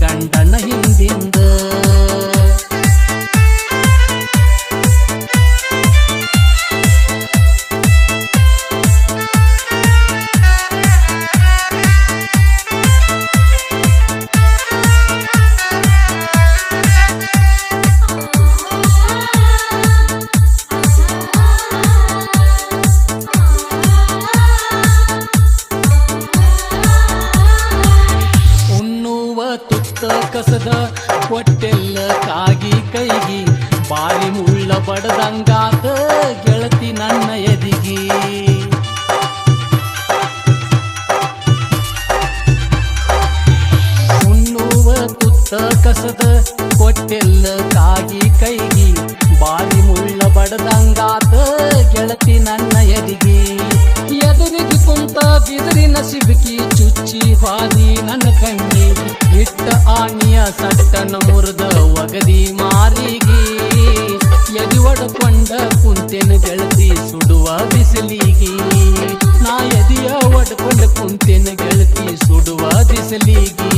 ಗಂಡನ ಹಿಂದಿಂದ. ಕಸದ ಕೊಟ್ಟೆಲ್ಲ ಕಾಗಿ ಕೈಗಿ ಬಾರಿ ಮುಳ್ಳ ಬಡದಂಗಾತ ಗೆಳತಿ ನನ್ನ ಎದಿಗಿ. ಉಣ್ಣುವ ತುತ್ತ ಕಸದ ಕೊಟ್ಟೆಲ್ಲ ಕಾಗಿ ಕೈಗಿ ಬಾರಿ ಮುಳ್ಳ ಬಡದಂಗಾತ ಗೆಳತಿ ನನ್ನ ಎದಿಗಿ. ಎದುರಿಗೆ ಕುಂತ ಬಿದಿರಿನ ಸಿಬಕಿ ಚುಚ್ಚಿ ಹಾದಿ ನನ್ನ ಕಣ್ಣಿಗೆ ಇಟ್ಟ ಆನಿಯ ಸಟ್ಟನ ಮುರಿದ ಒಗದಿ ಮಾರಿಗೆ. ಎದಿ ಒಡಕೊಂಡ ಕುಂತೆನ ಗೆಳತಿ ಸುಡುವ ಬಿಸಿಲಿಗೆ. ನಾ ಎದಿಯ ಒಡ್ಕೊಂಡ ಕುಂತೆನ ಗೆಳತಿ ಸುಡುವ ಬಿಸಿಲಿಗೆ.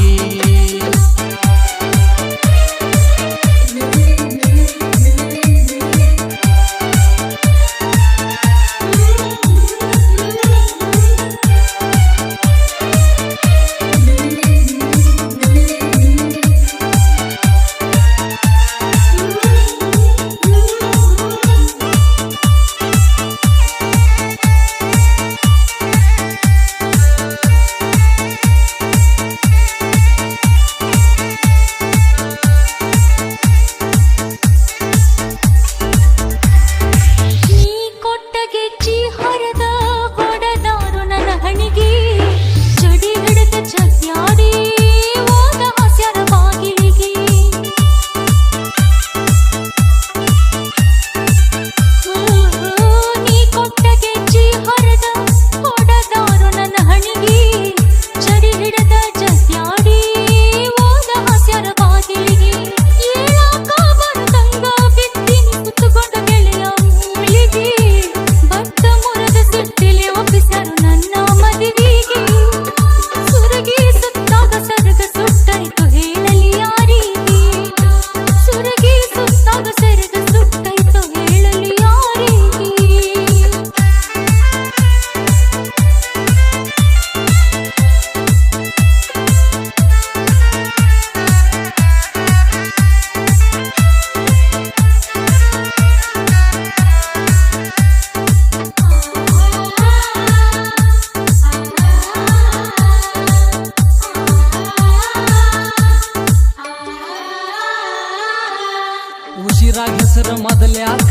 ಉಸಿರಾಗ ಹೆಸರ ಮೊದಲ್ಯಾಕ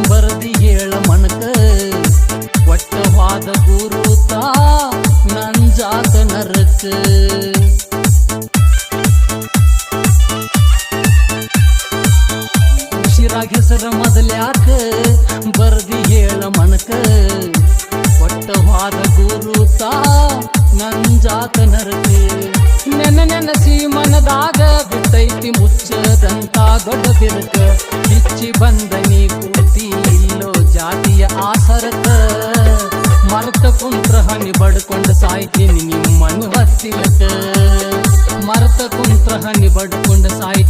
ಬರದಿ ಹೇಳ ಮಣಕ. ಒಟ್ಟವಾದ ಗುರುತ ನಂಜಾತ ನರಕ. ಉಸಿರಾಗ ಹೆಸರ ಮೊದಲ್ಯಾಕ ಬರದಿ ಹೇಳ ಮಣಕ. ಒಟ್ಟವಾದ ಗುರುತ ನಂಜಾತ ನರಕ. ನೆನಸಿ ಮನದಾಗ ಬಿಟ್ಟೈತಿ ಮುಚ್ಚದಂತ ದೊಡ್ಡ ಬಿರುಕ. ಬಿಚ್ಚಿ ಬಂದನಿ ಕೂತಿ ಇಲ್ಲೋ ಜಾತಿಯ ಆಸರಕ. ಮರತ ಕುಂತ್ರ ಹನಿ ಬಡ್ಕೊಂಡ ಸಾಯ್ತೀನಿ ನಿಮ್ಮನ್ನು ಹತ್ತಿಲಕ. ಮರತ ಕುಂತ್ರ ಹನಿ ಬಡ್ಕೊಂಡ ಸಾಯ್ತೀನಿ